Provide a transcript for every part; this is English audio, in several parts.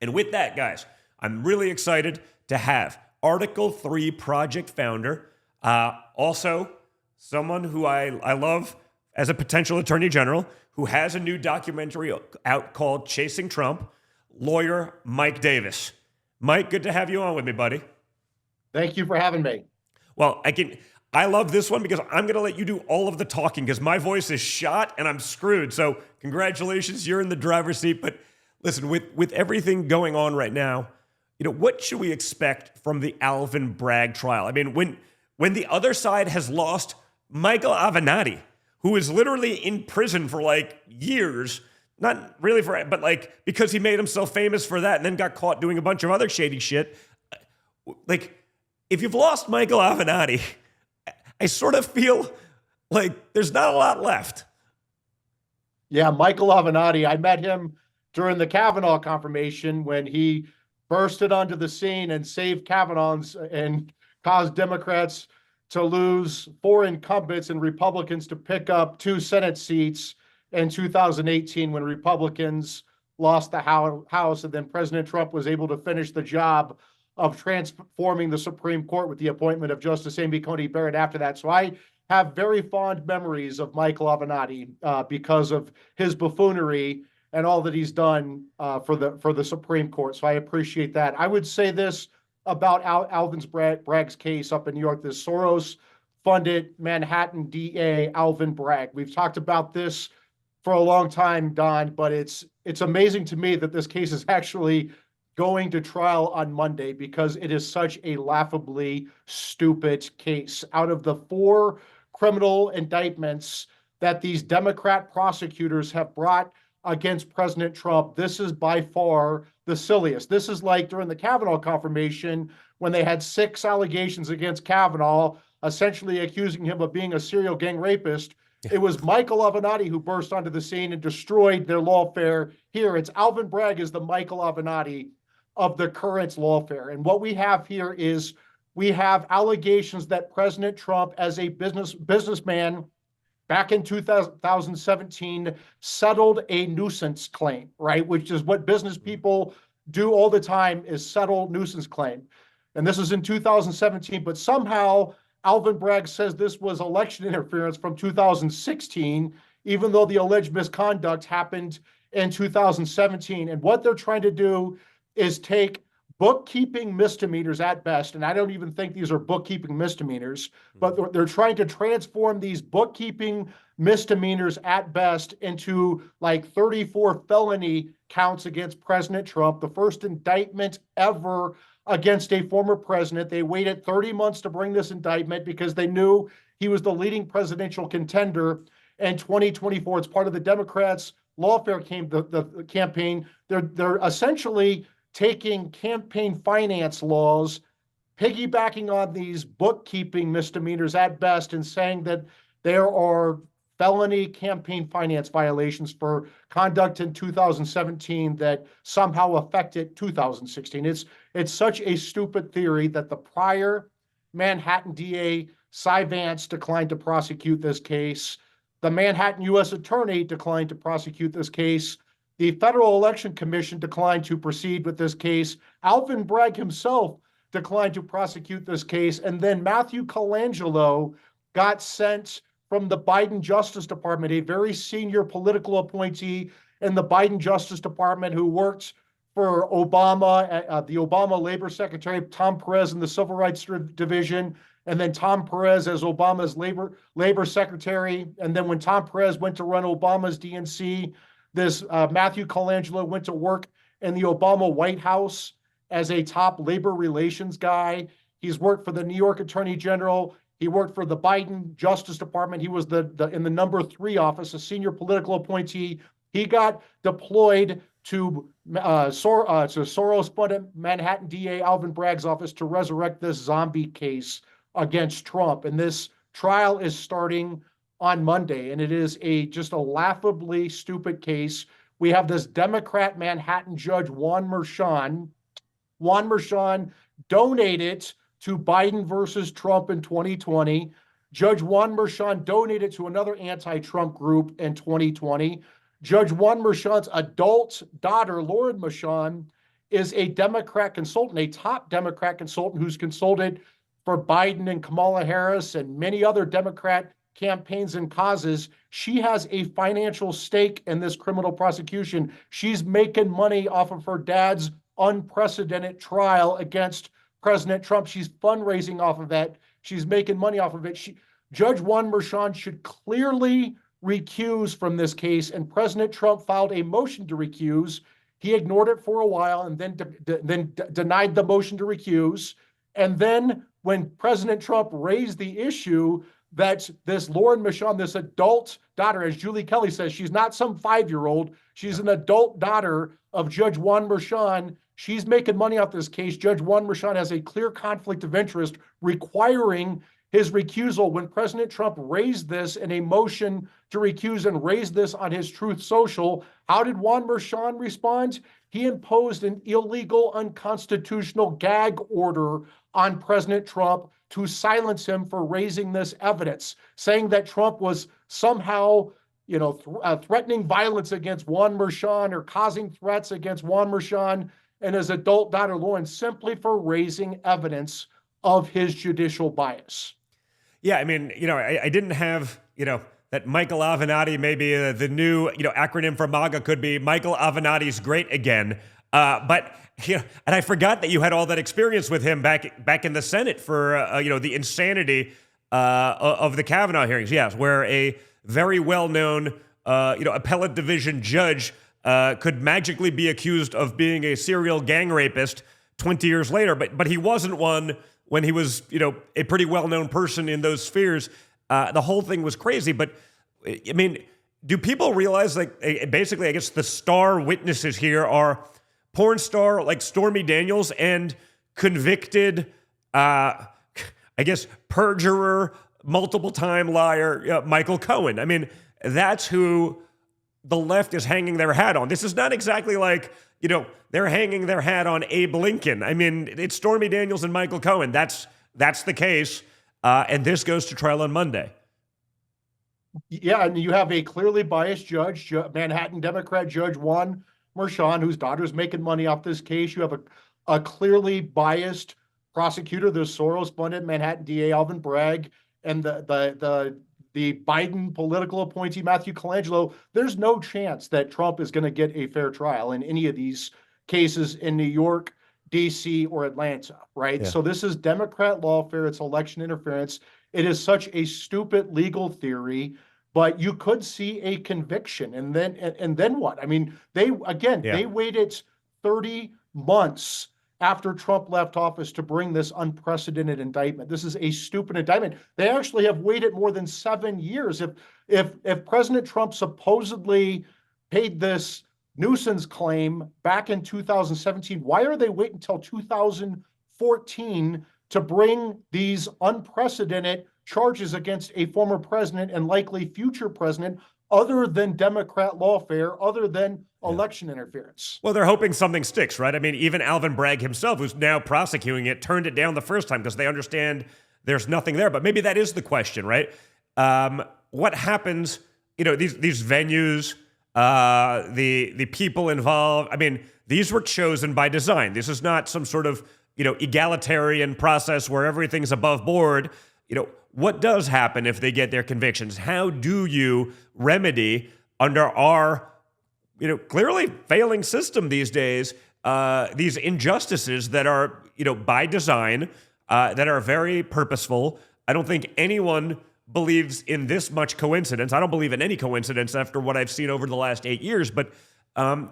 And with that, guys, I'm really excited to have Article 3 project founder, also someone who I love as a potential attorney general, who has a new documentary out called Chasing Trump, lawyer Mike Davis. Mike, good to have you on with me, buddy. Thank you for having me. Well, I love this one because I'm going to let you do all of the talking because my voice is shot and I'm screwed. So congratulations, you're in the driver's seat. But listen, with everything going on right now, what should we expect from the Alvin Bragg trial? I mean, when the other side has lost Michael Avenatti, who is literally in prison for like years, not really but because he made himself famous for that and then got caught doing a bunch of other shady shit. Like, if you've lost Michael Avenatti, I sort of feel like there's not a lot left. Yeah, Michael Avenatti, I met him during the Kavanaugh confirmation when he bursted onto the scene and saved Kavanaugh's and caused Democrats to lose 4 incumbents and Republicans to pick up 2 Senate seats in 2018 when Republicans lost the House, and then President Trump was able to finish the job of transforming the Supreme Court with the appointment of Justice Amy Coney Barrett after that. So I have very fond memories of Michael Avenatti because of his buffoonery and all that he's done for the Supreme Court. So I appreciate that. I would say this about Alvin Bragg's case up in New York, this Soros-funded Manhattan DA, Alvin Bragg. We've talked about this for a long time, Don, but it's amazing to me that this case is actually going to trial on Monday because it is such a laughably stupid case. Out of the 4 criminal indictments that these Democrat prosecutors have brought against President Trump, this is by far the silliest. This is like during the Kavanaugh confirmation when they had 6 allegations against Kavanaugh, essentially accusing him of being a serial gang rapist. It was Michael Avenatti who burst onto the scene and destroyed their lawfare. Here, it's Alvin Bragg is the Michael Avenatti of the current lawfare. And what we have here is we have allegations that President Trump, as a businessman, back in 2017, settled a nuisance claim, right? Which is what business people do all the time, is settle nuisance claim. And this is in 2017, but somehow Alvin Bragg says this was election interference from 2016, even though the alleged misconduct happened in 2017. And what they're trying to do is take bookkeeping misdemeanors at best, and I don't even think these are bookkeeping misdemeanors, but they're trying to transform these bookkeeping misdemeanors at best into like 34 felony counts against President Trump, the first indictment ever against a former president. They waited 30 months to bring this indictment because they knew he was the leading presidential contender in 2024. It's part of the Democrats' lawfare the campaign. They're essentially taking campaign finance laws, piggybacking on these bookkeeping misdemeanors at best, and saying that there are felony campaign finance violations for conduct in 2017 that somehow affected 2016. It's such a stupid theory that the prior Manhattan DA, Cy Vance, declined to prosecute this case. The Manhattan U.S. Attorney declined to prosecute this case. The Federal Election Commission declined to proceed with this case. Alvin Bragg himself declined to prosecute this case. And then Matthew Colangelo got sent from the Biden Justice Department, a very senior political appointee in the Biden Justice Department who worked for Obama, the Obama Labor Secretary, Tom Perez in the Civil Rights Division, and then Tom Perez as Obama's Labor Secretary. And then when Tom Perez went to run Obama's DNC, this Matthew Colangelo went to work in the Obama White House as a top labor relations guy. He's worked for the New York Attorney General. He worked for the Biden Justice Department. He was in the number 3 office, a senior political appointee. He got deployed to Soros-funded Manhattan DA Alvin Bragg's office to resurrect this zombie case against Trump. And this trial is starting on Monday, and it is just a laughably stupid case. We have this Democrat Manhattan judge, Juan Merchan. Juan Merchan donated to Biden versus Trump in 2020. Judge Juan Merchan donated to another anti-Trump group in 2020. Judge Juan Merchan's adult daughter, Lauren Merchan, is a Democrat consultant, a top Democrat consultant who's consulted for Biden and Kamala Harris and many other Democrat campaigns and causes. She has a financial stake in this criminal prosecution. She's making money off of her dad's unprecedented trial against President Trump. She's fundraising off of that. She's making money off of it. Judge Juan Merchan should clearly recuse from this case, and President Trump filed a motion to recuse. He ignored it for a while and then denied the motion to recuse. And then when President Trump raised the issue that this Lauren Merchan, this adult daughter, as Julie Kelly says, she's not some 5-year-old, she's an adult daughter of Judge Juan Merchan. She's making money off this case. Judge Juan Merchan has a clear conflict of interest requiring his recusal. When President Trump raised this in a motion to recuse and raised this on his Truth Social, how did Juan Merchan respond? He imposed an illegal, unconstitutional gag order on President Trump to silence him for raising this evidence, saying that Trump was somehow, threatening violence against Juan Merchan or causing threats against Juan Merchan and his adult daughter Lauren simply for raising evidence of his judicial bias. Yeah, I mean, I didn't have, that Michael Avenatti, maybe the new, acronym for MAGA could be Michael Avenatti's great again. But and I forgot that you had all that experience with him back in the Senate for, the insanity of the Kavanaugh hearings. Yes, where a very well-known, appellate division judge could magically be accused of being a serial gang rapist 20 years later. But he wasn't one when he was, a pretty well-known person in those spheres. The whole thing was crazy. But, I mean, do people realize, basically, I guess the star witnesses here are porn star like Stormy Daniels and convicted, perjurer, multiple-time liar Michael Cohen. I mean, that's who the left is hanging their hat on. This is not exactly like, they're hanging their hat on Abe Lincoln. I mean, it's Stormy Daniels and Michael Cohen. That's the case. And this goes to trial on Monday. Yeah, and you have a clearly biased judge, Manhattan Democrat Judge Juan Merchan, whose daughter's making money off this case. You have a clearly biased prosecutor, the Soros-funded Manhattan DA Alvin Bragg, and the Biden political appointee Matthew Colangelo. There's no chance that Trump is going to get a fair trial in any of these cases in New York, DC, or Atlanta, right? Yeah. So this is Democrat lawfare. It's election interference. It is such a stupid legal theory, but you could see a conviction. And then what? I mean, they waited 30 months after Trump left office to bring this unprecedented indictment. This is a stupid indictment. They actually have waited more than 7 years. If President Trump supposedly paid this nuisance claim back in 2017, why are they waiting until 2014 to bring these unprecedented charges against a former president and likely future president, other than Democrat lawfare, other than election interference? Well, they're hoping something sticks, right? I mean, even Alvin Bragg himself, who's now prosecuting it, turned it down the first time because they understand there's nothing there. But maybe that is the question, right? What happens, these venues, the people involved, I mean, these were chosen by design. This is not some sort of, egalitarian process where everything's above board. What does happen if they get their convictions? How do you remedy under our, clearly failing system these days, these injustices that are, by design, that are very purposeful? I don't think anyone believes in this much coincidence. I don't believe in any coincidence after what I've seen over the last 8 years, but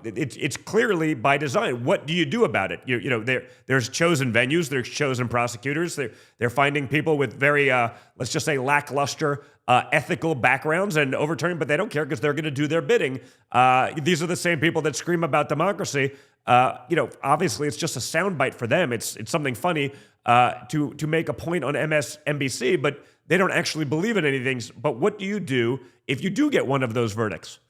it's clearly by design. What do you do about it? There's chosen venues, there's chosen prosecutors. They're finding people with very, let's just say, lackluster ethical backgrounds and overturning, but they don't care because they're going to do their bidding. These are the same people that scream about democracy. Obviously, it's just a soundbite for them. It's something funny to make a point on MSNBC, but they don't actually believe in anything. But what do you do if you do get one of those verdicts?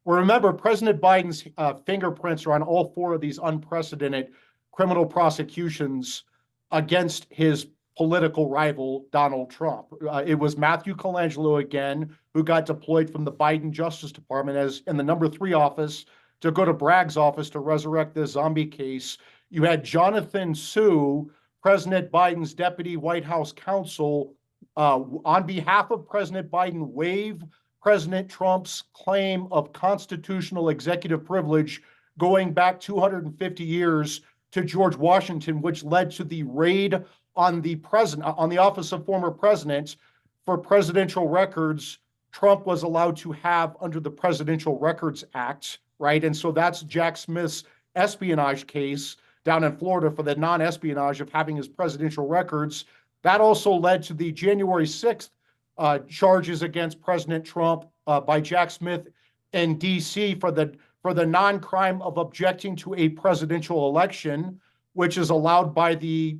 Well, remember, President Biden's fingerprints are on all 4 of these unprecedented criminal prosecutions against his political rival, Donald Trump. It was Matthew Colangelo again, who got deployed from the Biden Justice Department as in the number 3 office to go to Bragg's office to resurrect this zombie case. You had Jonathan Sue, President Biden's deputy White House counsel, on behalf of President Biden, waive President Trump's claim of constitutional executive privilege going back 250 years to George Washington, which led to the raid on the office of former president for presidential records Trump was allowed to have under the Presidential Records Act, right? And so that's Jack Smith's espionage case down in Florida for the non-espionage of having his presidential records. That also led to the January 6th charges against President Trump by Jack Smith in D.C. for the non-crime of objecting to a presidential election, which is allowed by the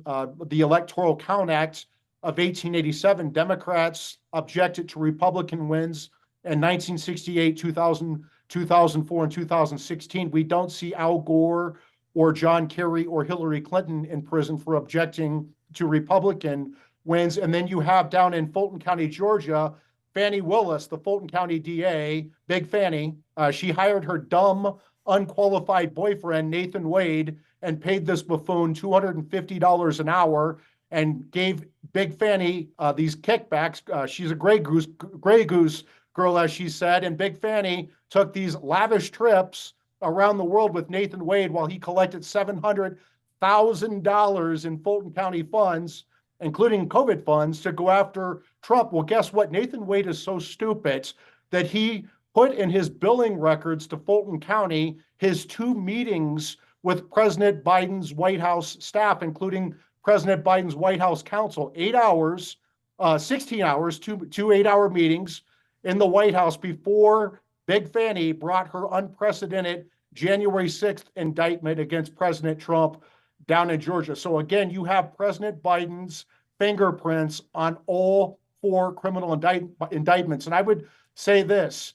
Electoral Count Act of 1887. Democrats objected to Republican wins in 1968, 2000, 2004, and 2016. We don't see Al Gore or John Kerry or Hillary Clinton in prison for objecting to Republican wins. And then you have down in Fulton County, Georgia, Fannie Willis, the Fulton County DA, Big Fannie. She hired her dumb, unqualified boyfriend, Nathan Wade, and paid this buffoon $250 an hour and gave Big Fannie these kickbacks. She's a Grey Goose girl, as she said, and Big Fannie took these lavish trips around the world with Nathan Wade while he collected $700,000 in Fulton County funds, including COVID funds, to go after Trump. Well, guess what? Nathan Wade is so stupid that he put in his billing records to Fulton County his 2 meetings with President Biden's White House staff, including President Biden's White House counsel, 8 hours, 16 hours, two 8-hour meetings in the White House before Big Fannie brought her unprecedented January 6th indictment against President Trump down in Georgia. So again, you have President Biden's fingerprints on all 4 criminal indictments. And I would say this,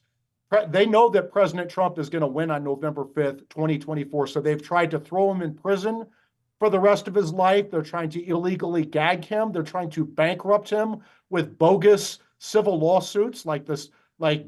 they know that President Trump is going to win on November 5th, 2024. So they've tried to throw him in prison for the rest of his life. They're trying to illegally gag him. They're trying to bankrupt him with bogus civil lawsuits like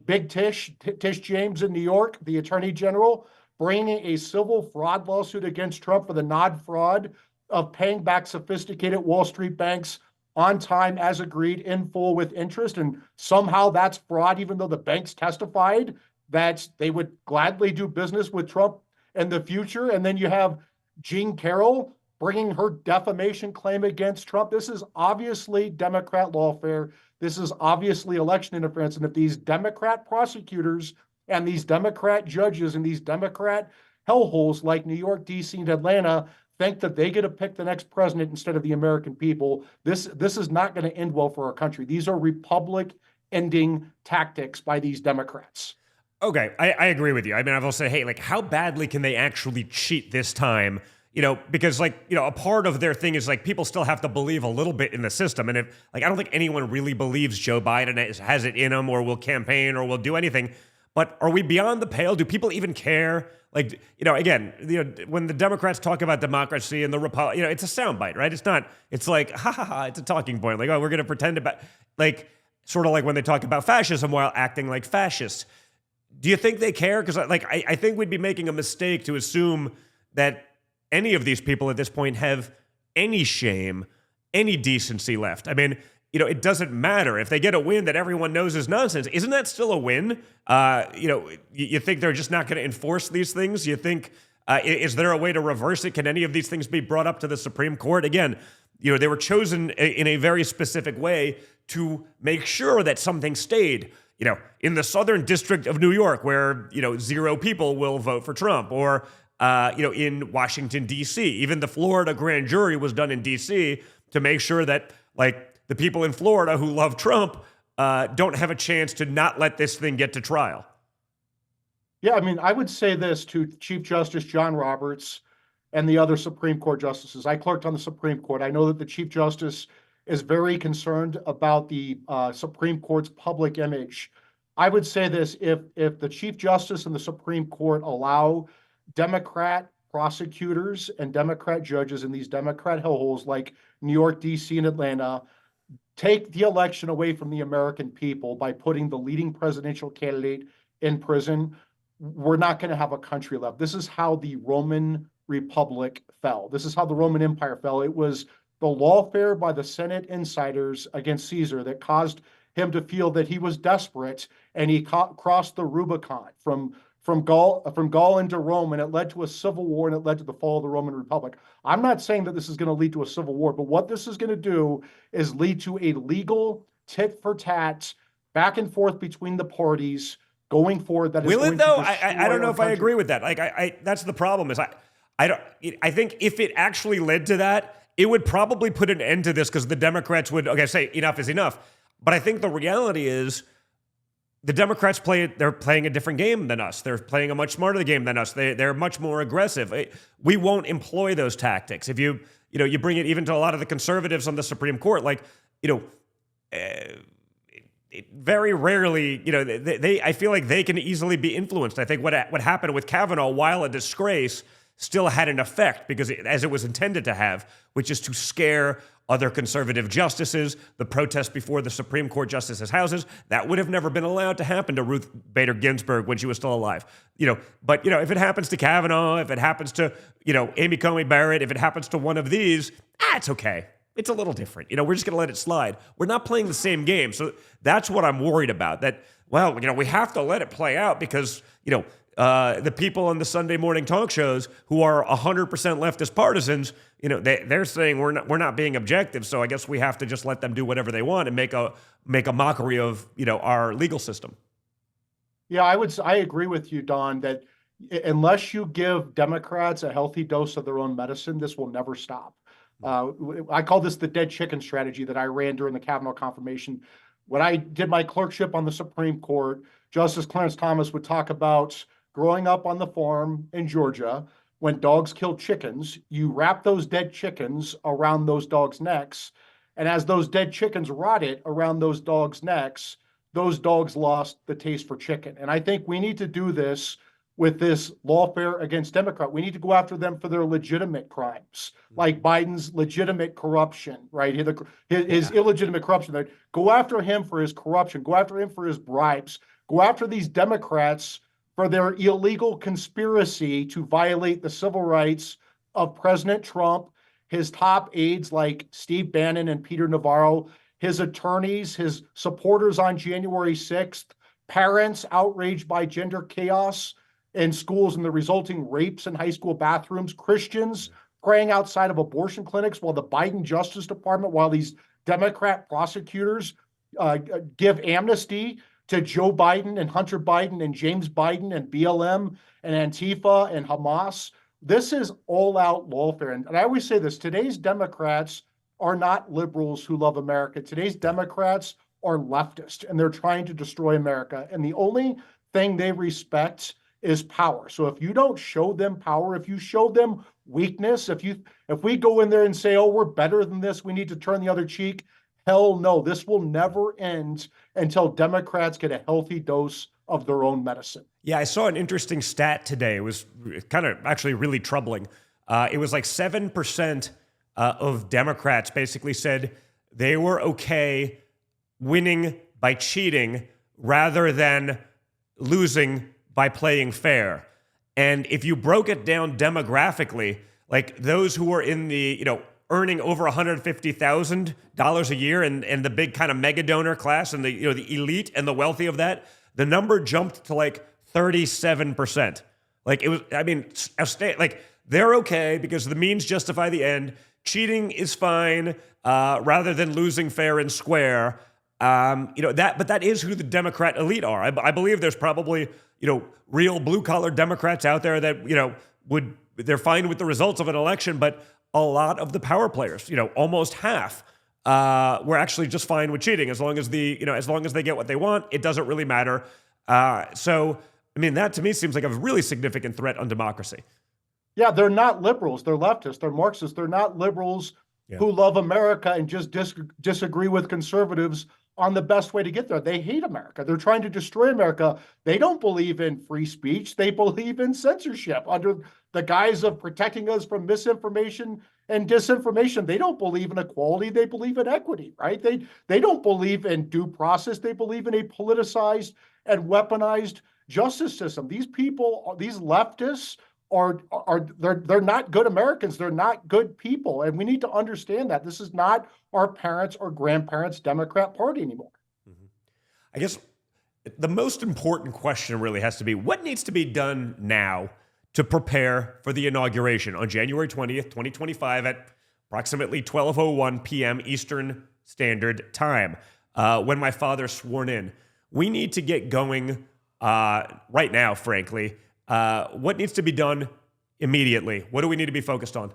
Big Tish James in New York, the Attorney General, bringing a civil fraud lawsuit against Trump for the nod fraud of paying back sophisticated Wall Street banks on time as agreed in full with interest. And somehow that's fraud, even though the banks testified that they would gladly do business with Trump in the future. And then you have Jean Carroll bringing her defamation claim against Trump. This is obviously Democrat lawfare. This is obviously election interference. And if these Democrat prosecutors and these Democrat judges and these Democrat hellholes like New York, D.C., and Atlanta think that they get to pick the next president instead of the American people, this is not going to end well for our country. These are republic-ending tactics by these Democrats. Okay, I agree with you. I mean, I will say, hey, like, how badly can they actually cheat this time? You know, because, like, you know, a part of their thing is, like, people still have to believe a little bit in the system. And if, like, I don't think anyone really believes Joe Biden has it in him or will campaign or will do anything. But are we beyond the pale? Do people even care? Like, you know, again, you know, when the Democrats talk about democracy and the Republic, you know, it's a soundbite, right? It's not, it's like, ha ha ha, it's a talking point. Like, oh, we're going to pretend about, like, sort of like when they talk about fascism while acting like fascists. Do you think they care? Because, like, I think we'd be making a mistake to assume that any of these people at this point have any shame, any decency left. I mean, you know, it doesn't matter if they get a win that everyone knows is nonsense. Isn't that still a win? You know, you think they're just not going to enforce these things? You think, is there a way to reverse it? Can any of these things be brought up to the Supreme Court? Again, you know, they were chosen in a very specific way to make sure that something stayed. You know, in the Southern District of New York, where, you know, 0 people will vote for Trump, or, you know, in Washington, D.C. Even the Florida grand jury was done in D.C. to make sure that, like, the people in Florida who love Trump don't have a chance to not let this thing get to trial. Yeah, I mean, I would say this to Chief Justice John Roberts and the other Supreme Court justices. I clerked on the Supreme Court. I know that the Chief Justice is very concerned about the Supreme Court's public image. I would say this, if the Chief Justice and the Supreme Court allow Democrat prosecutors and Democrat judges in these Democrat hellholes like New York, D.C., and Atlanta take the election away from the American people by putting the leading presidential candidate in prison, we're not going to have a country left. This is how the Roman Republic fell. This is how the Roman Empire fell. It was the lawfare by the Senate insiders against Caesar that caused him to feel that he was desperate, and he crossed the Rubicon from Gaul into Rome, and it led to a civil war, and it led to the fall of the Roman Republic. I'm not saying that this is going to lead to a civil war, but what this is going to do is lead to a legal tit for tat back and forth between the parties going forward. That will is it though? I don't know if I agree with that. Like that's the problem. Is I think if it actually led to that, it would probably put an end to this, because the Democrats would say enough is enough. But I think the reality is the Democrats they're playing a different game than us. They're playing a much smarter game than us. They're much more aggressive. We won't employ those tactics. If you bring it even to a lot of the conservatives on the Supreme Court, very rarely, I feel like they can easily be influenced. I think what happened with Kavanaugh, while a disgrace, still had an effect, because as it was intended to have, which is to scare other conservative justices, the protest before the Supreme Court justices' houses. That would have never been allowed to happen to Ruth Bader Ginsburg when she was still alive. But if it happens to Kavanaugh, if it happens to, Amy Coney Barrett, if it happens to one of these, it's okay. It's a little different. We're just going to let it slide. We're not playing the same game. So that's what I'm worried about. That, we have to let it play out, because, the people on the Sunday morning talk shows who are 100% leftist partisans, they're saying we're not being objective. So I guess we have to just let them do whatever they want and make a mockery of, our legal system. Yeah, I agree with you, Don, that unless you give Democrats a healthy dose of their own medicine, this will never stop. I call this the dead chicken strategy that I ran during the Kavanaugh confirmation. When I did my clerkship on the Supreme Court, Justice Clarence Thomas would talk about growing up on the farm in Georgia. When dogs killed chickens, you wrap those dead chickens around those dogs' necks. And as those dead chickens rotted around those dogs' necks, those dogs lost the taste for chicken. And I think we need to do this with this lawfare against Democrat. We need to go after them for their legitimate crimes, like Biden's legitimate corruption, right? His illegitimate corruption. Go after him for his corruption. Go after him for his bribes. Go after these Democrats for their illegal conspiracy to violate the civil rights of President Trump, his top aides like Steve Bannon and Peter Navarro, his attorneys, his supporters on January 6th, parents outraged by gender chaos in schools and the resulting rapes in high school bathrooms, Christians praying outside of abortion clinics while the Biden Justice Department, while these Democrat prosecutors give amnesty to Joe Biden and Hunter Biden and James Biden and BLM and Antifa and Hamas. This is all-out lawfare. And I always say this, today's Democrats are not liberals who love America. Today's Democrats are leftist, and they're trying to destroy America. And the only thing they respect is power. So if you don't show them power, if you show them weakness, if we go in there and say, oh, we're better than this, we need to turn the other cheek, hell no, this will never end until Democrats get a healthy dose of their own medicine. Yeah, I saw an interesting stat today. It was kind of actually really troubling. It was like 7% of Democrats basically said they were okay winning by cheating rather than losing by playing fair. And if you broke it down demographically, like those who were in the, earning over $150,000 a year and the big kind of mega donor class and the elite and the wealthy of that, the number jumped to like 37%. Like it was, like they're okay because the means justify the end. Cheating is fine rather than losing fair and square. But that is who the Democrat elite are. I believe there's probably, real blue collar Democrats out there that, they're fine with the results of an election, but a lot of the power players, almost half, were actually just fine with cheating as long as as long as they get what they want, it doesn't really matter. So that to me seems like a really significant threat on democracy. Yeah, they're not liberals. They're leftists. They're Marxists. They're not liberals who love America and just disagree with conservatives on the best way to get there. They hate America. They're trying to destroy America. They don't believe in free speech. They believe in censorship under the guise of protecting us from misinformation and disinformation. They don't believe in equality. They believe in equity, right? They don't believe in due process. They believe in a politicized and weaponized justice system. These people, these leftists they're not good Americans. They're not good people. And we need to understand that this is not our parents' or grandparents' Democrat Party anymore. Mm-hmm. I guess the most important question really has to be, what needs to be done now to prepare for the inauguration on January 20th, 2025 at approximately 12:01 p.m. Eastern Standard Time, when my father's sworn in? We need to get going right now, frankly. What needs to be done immediately? What do we need to be focused on?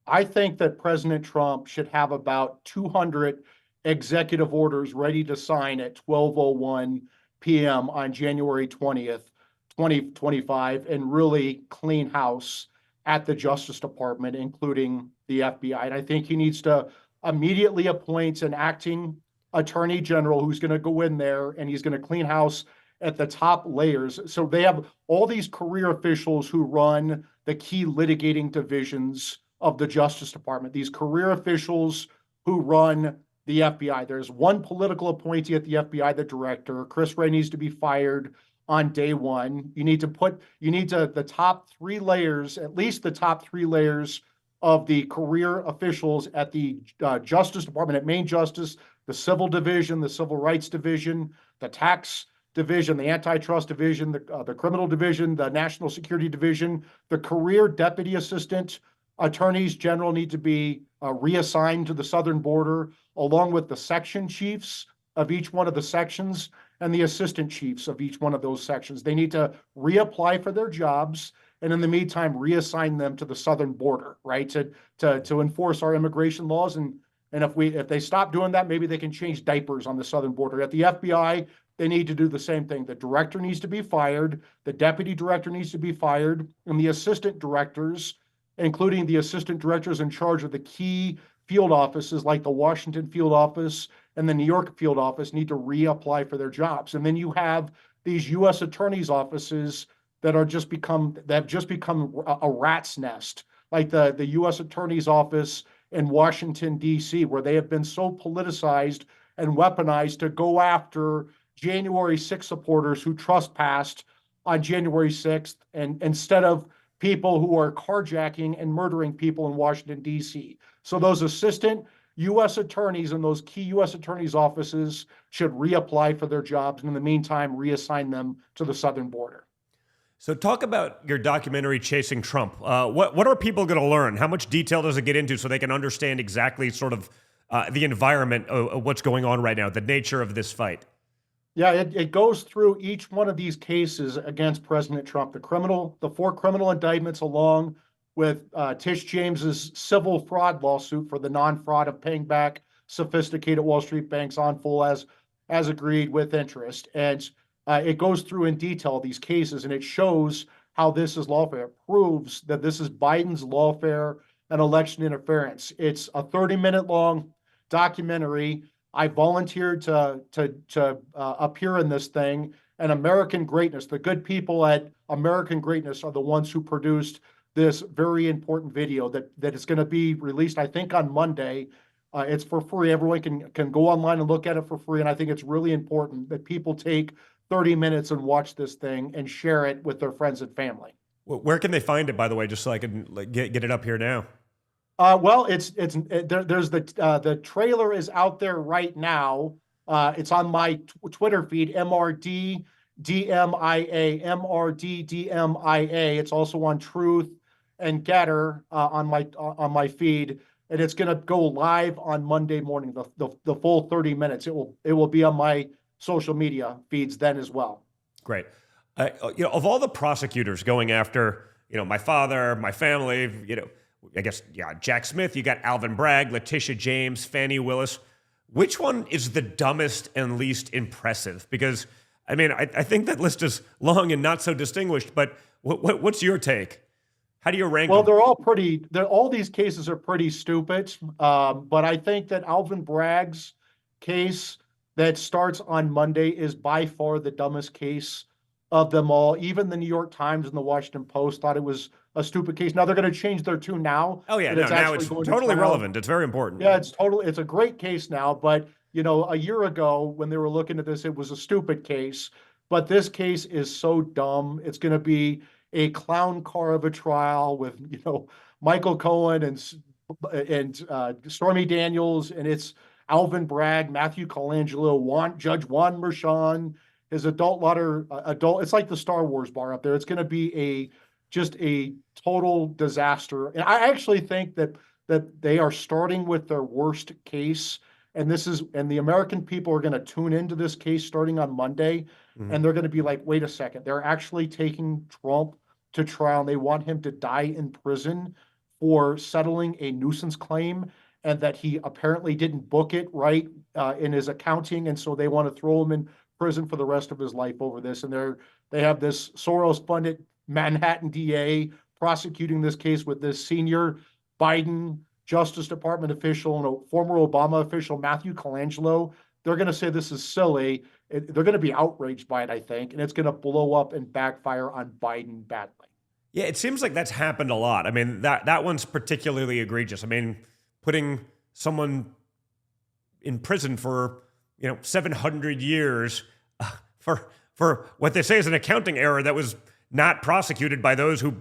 I think that President Trump should have about 200 executive orders ready to sign at 12:01 p.m. on January 20th, 2025, and really clean house at the Justice Department, including the FBI. And I think he needs to immediately appoint an acting attorney general who's going to go in there and he's going to clean house at the top layers. So they have all these career officials who run the key litigating divisions of the Justice Department, these career officials who run the FBI. There's one political appointee at the FBI, the director. Chris Wray needs to be fired on day one. The top three layers, at least the top three layers of the career officials at the Justice Department, at Main Justice, the Civil Division, the Civil Rights Division, the Tax Division, the Antitrust Division, the Criminal Division, the National Security Division, the career deputy assistant attorneys general need to be reassigned to the southern border, along with the section chiefs of each one of the sections and the assistant chiefs of each one of those sections. They need to reapply for their jobs, and in the meantime, reassign them to the southern border, right? To enforce our immigration laws. And if they stop doing that, maybe they can change diapers on the southern border. At the FBI, they need to do the same thing. The director needs to be fired, the deputy director needs to be fired, and the assistant directors, including the assistant directors in charge of the key field offices like the Washington field office and the New York field office, need to reapply for their jobs. And then you have these U.S. attorneys' offices that have just become a rat's nest, like the U.S. attorney's office in Washington, D.C., where they have been so politicized and weaponized to go after January 6th supporters who trespassed on January 6th, and instead of people who are carjacking and murdering people in Washington, D.C. So those assistant U.S. attorneys in those key U.S. attorneys' offices should reapply for their jobs, and in the meantime, reassign them to the southern border. So talk about your documentary, Chasing Trump. What are people going to learn? How much detail does it get into so they can understand exactly sort of the environment of what's going on right now, the nature of this fight? Yeah, it goes through each one of these cases against President Trump, the four criminal indictments, along with Tish James's civil fraud lawsuit for the non-fraud of paying back sophisticated Wall Street banks on full as agreed with interest. And it goes through in detail these cases, and it shows how this is lawfare. It proves that this is Biden's lawfare and election interference. It's a 30-minute long documentary. I volunteered to appear in this thing. And American Greatness, the good people at American Greatness, are the ones who produced this very important video that is going to be released, I think, on Monday. It's for free. Everyone can go online and look at it for free. And I think it's really important that people take 30 minutes and watch this thing and share it with their friends and family. Where can they find it, by the way, just so I can get it up here now? Well, there's the trailer is out there right now. It's on my Twitter feed, MRDDMIA. It's also on Truth and Getter on my feed, and it's going to go live on Monday morning. The full 30 minutes. It will be on my social media feeds then as well. Great. Of all the prosecutors going after, my father, my family, I guess, Jack Smith, you got Alvin Bragg, Letitia James, Fannie Willis. Which one is the dumbest and least impressive? Because, I think that list is long and not so distinguished, but what's your take? How do you rank them? Well, all these cases are pretty stupid. But I think that Alvin Bragg's case that starts on Monday is by far the dumbest case of them all. Even the New York Times and the Washington Post thought it was a stupid case. Now they're going to change their tune now. Oh yeah, now it's totally relevant. It's very important. Yeah, it's a great case now. But a year ago when they were looking at this, it was a stupid case. But this case is so dumb. It's going to be a clown car of a trial with, Michael Cohen and Stormy Daniels, and it's Alvin Bragg, Matthew Colangelo, Judge Juan Merchan, his adult. It's like the Star Wars bar up there. It's going to be just a total disaster. And I actually think that they are starting with their worst case. And the American people are going to tune into this case starting on Monday. Mhm. And they're going to be like, wait a second, they're actually taking Trump to trial. And they want him to die in prison for settling a nuisance claim, and that he apparently didn't book it right in his accounting. And so they want to throw him in prison for the rest of his life over this. And they have this Soros-funded Manhattan DA prosecuting this case with this senior Biden Justice Department official and a former Obama official, Matthew Colangelo. They're going to say this is silly. They're going to be outraged by it, I think, and it's going to blow up and backfire on Biden badly. Yeah, it seems like that's happened a lot. I mean, that one's particularly egregious. I mean, putting someone in prison for 700 years for what they say is an accounting error that was not prosecuted by those who,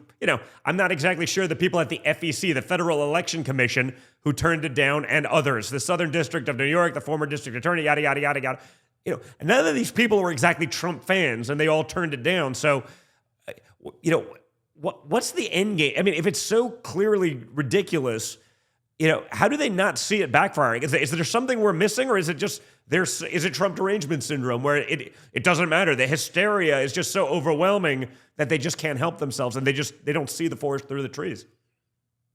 I'm not exactly sure the people at the FEC, the Federal Election Commission, who turned it down, and others, the Southern District of New York, the former district attorney, yada, yada, yada, yada. And none of these people were exactly Trump fans, and they all turned it down. So, what's the end game? I mean, if it's so clearly ridiculous, how do they not see it backfiring? Is there something we're missing, or is it just is it Trump derangement syndrome where it doesn't matter? The hysteria is just so overwhelming that they just can't help themselves, and they don't see the forest through the trees.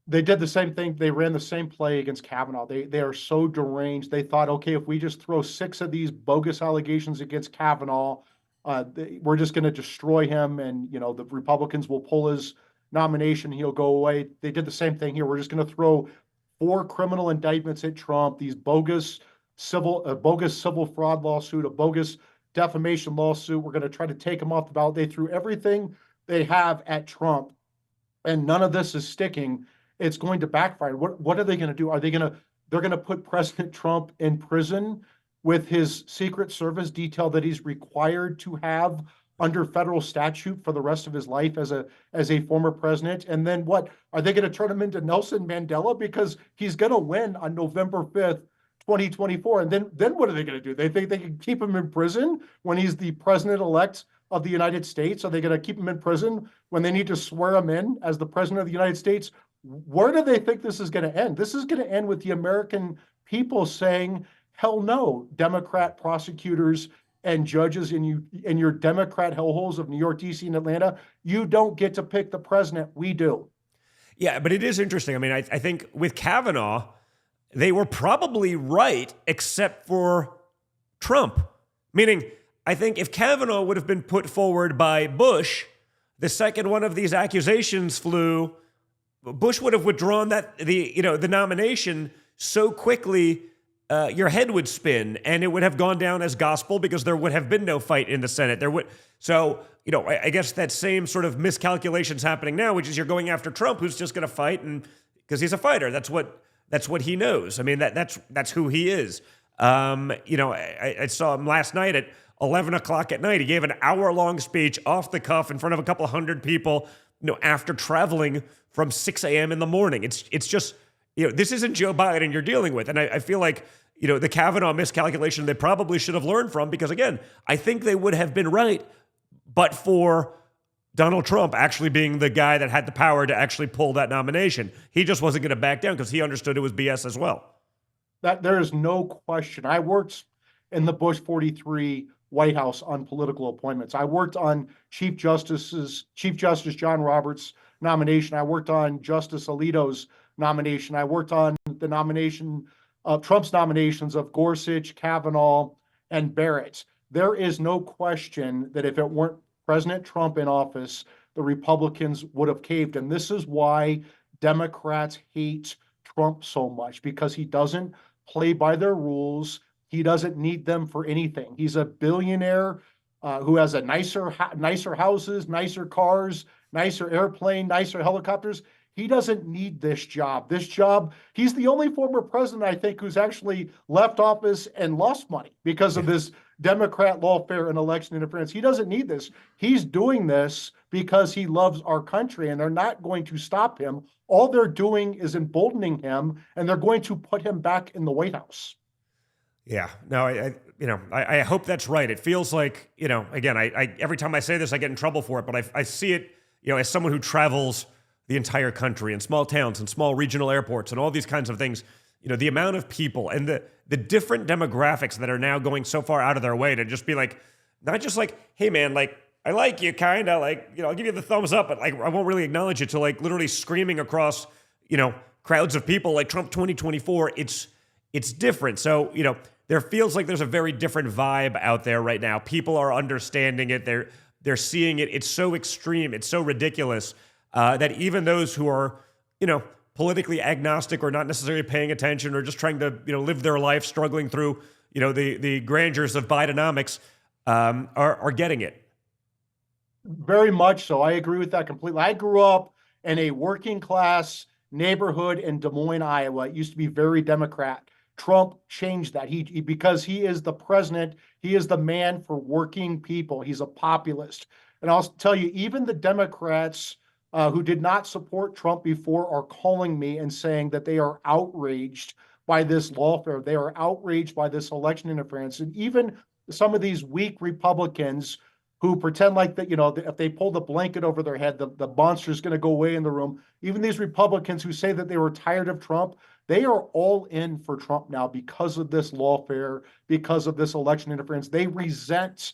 They did the same thing. They ran the same play against Kavanaugh. They are so deranged. They thought, okay, if we just throw 6 of these bogus allegations against Kavanaugh, we're just going to destroy him, and the Republicans will pull his nomination. He'll go away. They did the same thing here. We're just going to throw 4 criminal indictments at Trump. These bogus civil fraud lawsuit, a bogus defamation lawsuit. We're going to try to take him off the ballot. They threw everything they have at Trump, and none of this is sticking. It's going to backfire. What are they going to do? They're going to put President Trump in prison with his Secret Service detail that he's required to have under federal statute for the rest of his life as a former president. And then what? Are they going to turn him into Nelson Mandela? Because he's going to win on November 5th, 2024. And then what are they going to do? They think they can keep him in prison when he's the president-elect of the United States? Are they going to keep him in prison when they need to swear him in as the president of the United States? Where do they think this is going to end? This is going to end with the American people saying, hell no, Democrat prosecutors and judges in your Democrat hellholes of New York, D.C., and Atlanta. You don't get to pick the president. We do. Yeah, but it is interesting. I mean, I think with Kavanaugh, they were probably right, except for Trump. Meaning, I think if Kavanaugh would have been put forward by Bush, the second one of these accusations flew, Bush would have withdrawn the nomination so quickly, your head would spin, and it would have gone down as gospel because there would have been no fight in the Senate. I guess that same sort of miscalculation's happening now, which is you're going after Trump, who's just going to fight, and because he's a fighter, that's what he knows. I mean, that's who he is. I saw him last night at 11 o'clock at night. He gave an hour-long speech off the cuff in front of a couple hundred people, after traveling from 6 a.m. in the morning. It's just, this isn't Joe Biden you're dealing with. And I feel like, the Kavanaugh miscalculation they probably should have learned from, because again, I think they would have been right, but for Donald Trump actually being the guy that had the power to actually pull that nomination. He just wasn't going to back down because he understood it was BS as well. That there is no question. I worked in the Bush 43 White House on political appointments. I worked on Chief Justice John Roberts' nomination. I worked on Justice Alito's nomination. I worked on the nomination of Trump's nominations of Gorsuch, Kavanaugh, and Barrett. There is no question that if it weren't President Trump in office, the Republicans would have caved. And this is why Democrats hate Trump so much, because he doesn't play by their rules. He doesn't need them for anything. He's a billionaire who has a nicer houses, nicer cars, nicer airplane, nicer helicopters. He doesn't need this job. He's the only former president, I think, who's actually left office and lost money because of this Democrat lawfare and election interference. He doesn't need this. He's doing this because he loves our country, and they're not going to stop him. All they're doing is emboldening him, and they're going to put him back in the White House. Yeah, no, I hope that's right. It feels like, again, I every time I say this, I get in trouble for it, but I see it, as someone who travels the entire country in small towns and small regional airports and all these kinds of things, the amount of people and the different demographics that are now going so far out of their way to just be like, not just like, hey man, like, I like you, kind of like, I'll give you the thumbs up, but like, I won't really acknowledge it, to like literally screaming across, crowds of people like Trump 2024. It's different. So, there feels like there's a very different vibe out there right now. People are understanding it. They're seeing it. It's so extreme. It's so ridiculous that even those who are, politically agnostic or not necessarily paying attention or just trying to, live their life, struggling through, the grandeurs of Bidenomics, are getting it. Very much so. I agree with that completely. I grew up in a working class neighborhood in Des Moines, Iowa. It used to be very Democrat. Trump changed that. Because he is the president, he is the man for working people. He's a populist. And I'll tell you, even the Democrats who did not support Trump before are calling me and saying that they are outraged by this lawfare. They are outraged by this election interference. And even some of these weak Republicans who pretend like that, if they pull the blanket over their head, the monster is going to go away in the room. Even these Republicans who say that they were tired of Trump, they are all in for Trump now because of this lawfare, because of this election interference. They resent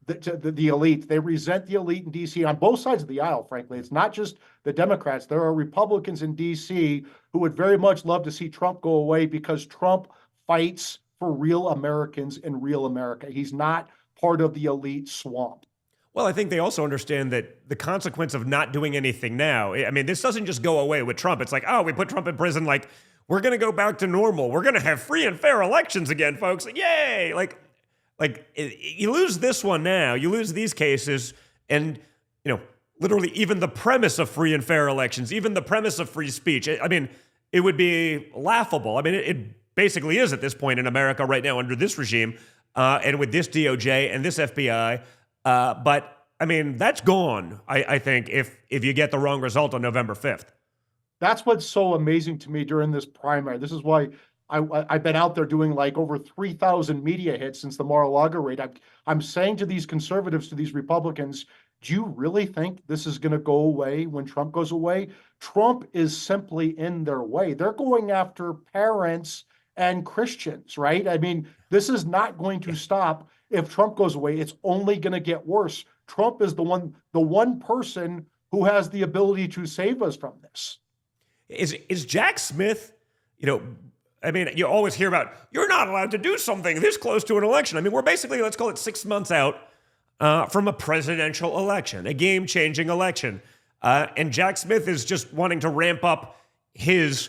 the elite. They resent the elite in D.C. on both sides of the aisle, frankly. It's not just the Democrats. There are Republicans in D.C. who would very much love to see Trump go away because Trump fights for real Americans in real America. He's not part of the elite swamp. Well, I think they also understand that the consequence of not doing anything now, I mean, this doesn't just go away with Trump. It's like, oh, we put Trump in prison, like, we're going to go back to normal. We're going to have free and fair elections again, folks. Yay! Like you lose this one now, you lose these cases, and, literally even the premise of free and fair elections, even the premise of free speech, I mean, it would be laughable. I mean, it basically is at this point in America right now under this regime and with this DOJ and this FBI. But, I mean, that's gone, I think, if you get the wrong result on November 5th. That's what's so amazing to me during this primary. This is why I've been out there doing like over 3,000 media hits since the Mar-a-Lago raid. I'm saying to these conservatives, to these Republicans, do you really think this is going to go away when Trump goes away? Trump is simply in their way. They're going after parents and Christians, right? I mean, this is not going to stop if Trump goes away. It's only going to get worse. Trump is the one person who has the ability to save us from this. Is Jack Smith, I mean, you always hear about, you're not allowed to do something this close to an election. I mean, we're basically, let's call it 6 months out from a presidential election, a game-changing election. And Jack Smith is just wanting to ramp up his,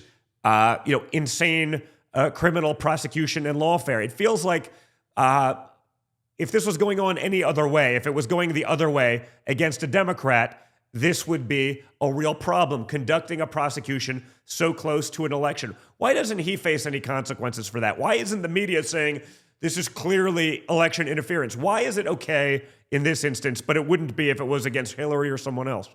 insane criminal prosecution and lawfare. It feels like if this was going on any other way, if it was going the other way against a Democrat, this would be a real problem, conducting a prosecution so close to an election. Why doesn't he face any consequences for that? Why isn't the media saying this is clearly election interference? Why is it okay in this instance, but it wouldn't be if it was against Hillary or someone else?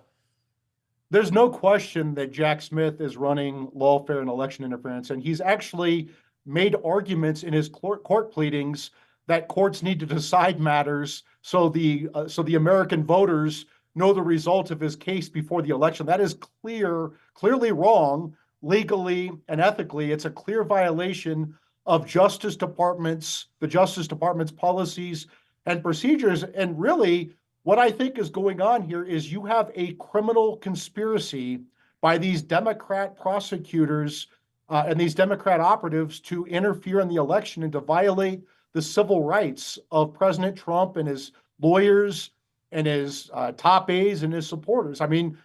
There's no question that Jack Smith is running lawfare and election interference, and he's actually made arguments in his court pleadings that courts need to decide matters so the American voters know the result of his case before the election. That is clearly wrong, legally and ethically. It's a clear violation of the Justice Department's policies and procedures. And really, what I think is going on here is you have a criminal conspiracy by these Democrat prosecutors and these Democrat operatives to interfere in the election and to violate the civil rights of President Trump and his lawyers and his top aides and his supporters. I mean,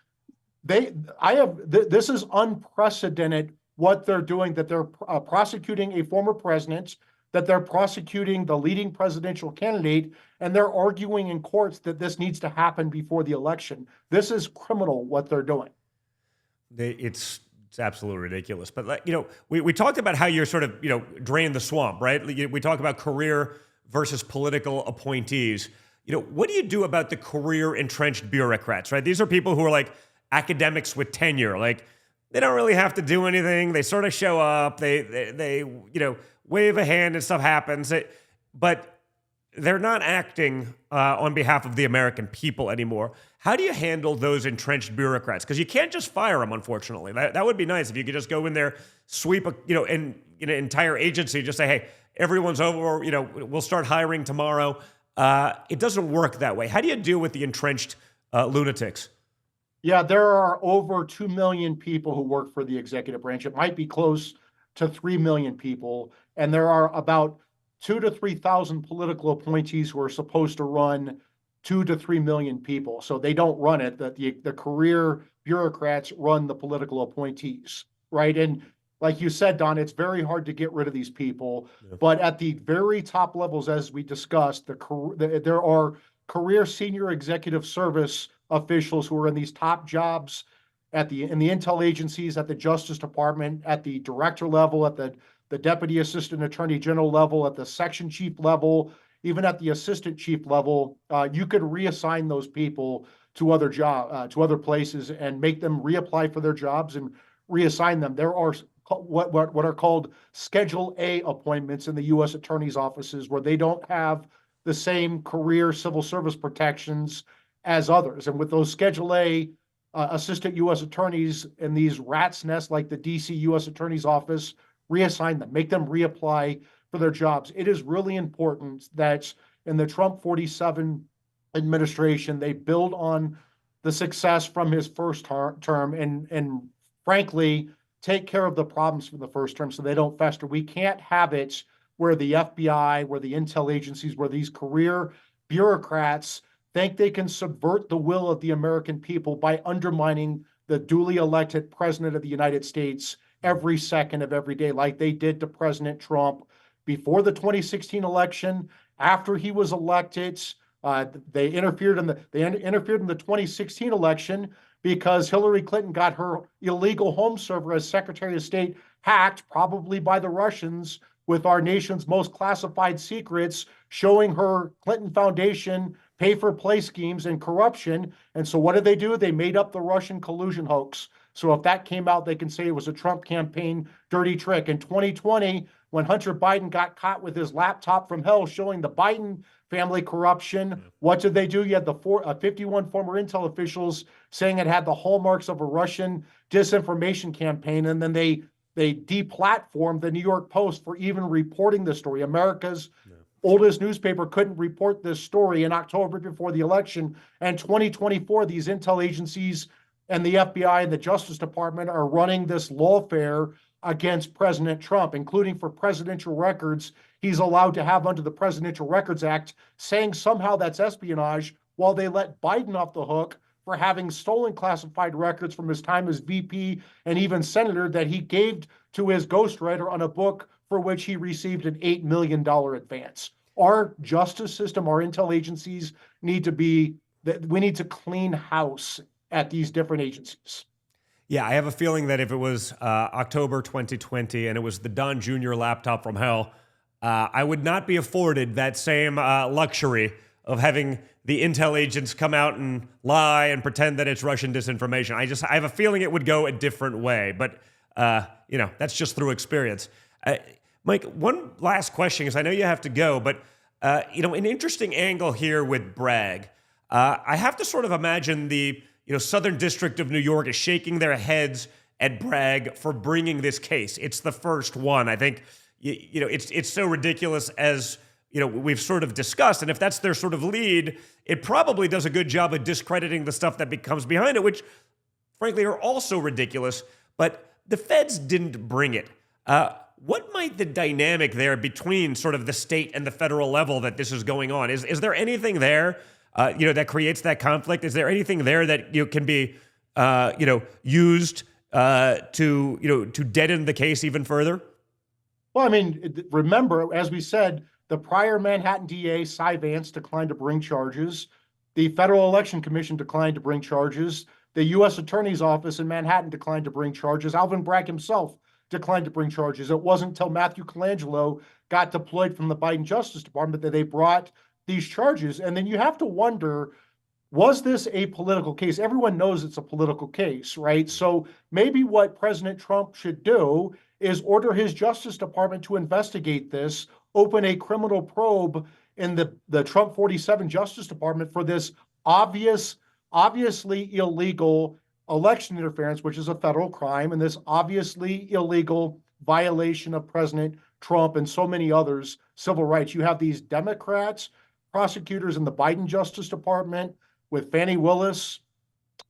this is unprecedented what they're doing, that they're prosecuting a former president, that they're prosecuting the leading presidential candidate, and they're arguing in courts that this needs to happen before the election. This is criminal what they're doing. It's absolutely ridiculous. But we talked about how you're sort of, drain the swamp, right? We talk about career versus political appointees. What do you do about the career entrenched bureaucrats, right? These are people who are like academics with tenure. Like, they don't really have to do anything. They sort of show up. They wave a hand and stuff happens. But they're not acting on behalf of the American people anymore. How do you handle those entrenched bureaucrats? Because you can't just fire them, unfortunately. That would be nice if you could just go in there, sweep an entire agency, just say, hey, everyone's over. We'll start hiring tomorrow. It doesn't work that way. How do you deal with the entrenched lunatics? Yeah, there are over 2 million people who work for the executive branch. It might be close to 3 million people. And there are about 2,000 to 3,000 political appointees who are supposed to run 2 to 3 million people. So they don't run it. The career bureaucrats run the political appointees, right? And like you said, Don, it's very hard to get rid of these people. Yeah. But at the very top levels, as we discussed, there are career senior executive service officials who are in these top jobs in the intel agencies, at the Justice Department, at the director level, at the deputy assistant attorney general level, at the section chief level, even at the assistant chief level. You could reassign those people to other places and make them reapply for their jobs and reassign them. There are what are called Schedule A appointments in the U.S. attorney's offices, where they don't have the same career civil service protections as others. And with those Schedule A assistant U.S. attorneys in these rat's nests like the D.C. U.S. attorney's office, reassign them, make them reapply for their jobs. It is really important that in the Trump 47 administration, they build on the success from his first term and frankly, take care of the problems from the first term so they don't fester. We can't have it where the FBI, where the intel agencies, where these career bureaucrats think they can subvert the will of the American people by undermining the duly elected president of the United States every second of every day, like they did to President Trump before the 2016 election. After he was elected, they interfered in the 2016 election because Hillary Clinton got her illegal home server as Secretary of State hacked, probably by the Russians, with our nation's most classified secrets, showing her Clinton Foundation pay for play schemes and corruption. And so what did they do? They made up the Russian collusion hoax. So if that came out, they can say it was a Trump campaign dirty trick. In 2020, when Hunter Biden got caught with his laptop from hell showing the Biden family corruption, what did they do? You had the 51 former intel officials saying it had the hallmarks of a Russian disinformation campaign, and then they deplatformed the New York Post for even reporting the story. America's oldest newspaper couldn't report this story in October before the election. And 2024, these intel agencies and the FBI and the Justice Department are running this lawfare against President Trump, including for presidential records he's allowed to have under the Presidential Records Act, saying somehow that's espionage, while they let Biden off the hook for having stolen classified records from his time as VP and even senator that he gave to his ghostwriter on a book for which he received an $8 million advance. Our justice system, our intel agencies we need to clean house at these different agencies. Yeah, I have a feeling that if it was October 2020 and it was the Don Jr. laptop from hell, I would not be afforded that same luxury of having the intel agents come out and lie and pretend that it's Russian disinformation. I have a feeling it would go a different way, but that's just through experience. Mike, one last question, because I know you have to go, but an interesting angle here with Bragg. I have to sort of imagine the Southern District of New York is shaking their heads at Bragg for bringing this case. It's the first one. I think it's so ridiculous, as we've sort of discussed, and if that's their sort of lead, it probably does a good job of discrediting the stuff that becomes behind it, which frankly are also ridiculous. But the feds didn't bring it. What might the dynamic there between sort of the state and the federal level that this is going on? Is there anything there that creates that conflict? Is there anything there that can be used to deaden the case even further? Well, I mean, remember, as we said, the prior Manhattan DA, Cy Vance, declined to bring charges. The Federal Election Commission declined to bring charges. The U.S. Attorney's Office in Manhattan declined to bring charges. Alvin Bragg himself declined to bring charges. It wasn't until Matthew Colangelo got deployed from the Biden Justice Department that they brought these charges. And then you have to wonder, was this a political case? Everyone knows it's a political case, right? So maybe what President Trump should do is order his Justice Department to investigate this, open a criminal probe in the Trump 47 Justice Department for this obviously illegal election interference, which is a federal crime, and this obviously illegal violation of President Trump and so many others' civil rights. You have these Democrats, prosecutors in the Biden Justice Department, with Fani Willis,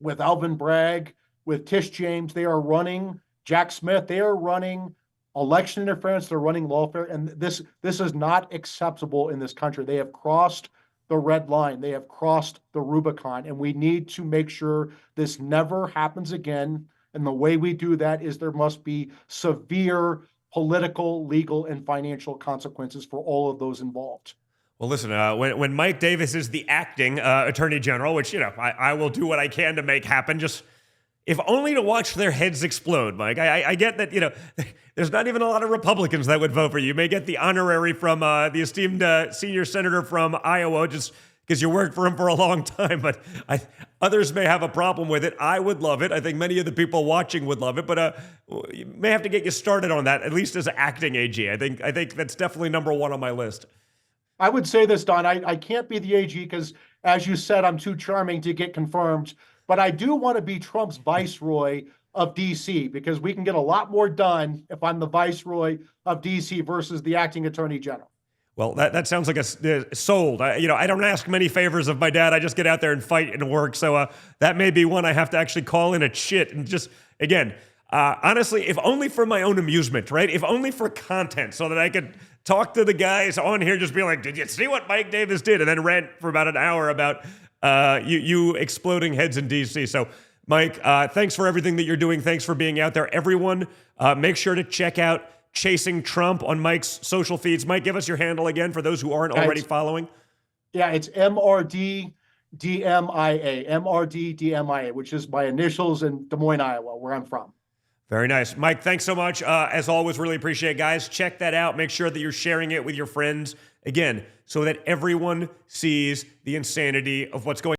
with Alvin Bragg, with Tish James. They are running Jack Smith. They are running election interference. They're running lawfare. And this is not acceptable in this country. They have crossed the red line. They have crossed the Rubicon. And we need to make sure this never happens again. And the way we do that is there must be severe political, legal, and financial consequences for all of those involved. Well, listen, when Mike Davis is the acting attorney general, which, I will do what I can to make happen, just if only to watch their heads explode, Mike. I get that, there's not even a lot of Republicans that would vote for you. You may get the honorary from the esteemed senior senator from Iowa, just because you worked for him for a long time, but others may have a problem with it. I would love it. I think many of the people watching would love it, but you may have to get you started on that, at least as acting AG. I think that's definitely number one on my list. I would say this, Don, I can't be the AG because, as you said, I'm too charming to get confirmed, but I do want to be Trump's viceroy of DC because we can get a lot more done if I'm the viceroy of DC versus the acting attorney general. Well, that sounds like a sold. I don't ask many favors of my dad. I just get out there and fight and work. So that may be one I have to actually call in a chit and just, again, honestly, if only for my own amusement, right? If only for content so that I could talk to the guys on here, just be like, did you see what Mike Davis did? And then rant for about an hour about you exploding heads in DC. So, Mike, thanks for everything that you're doing. Thanks for being out there. Everyone, make sure to check out Chasing Trump on Mike's social feeds. Mike, give us your handle again for those who aren't already following. Yeah, it's MRDDMIA, MRDDMIA, which is my initials in Des Moines, Iowa, where I'm from. Very nice. Mike, thanks so much. As always, really appreciate it, guys. Check that out. Make sure that you're sharing it with your friends, again, so that everyone sees the insanity of what's going on.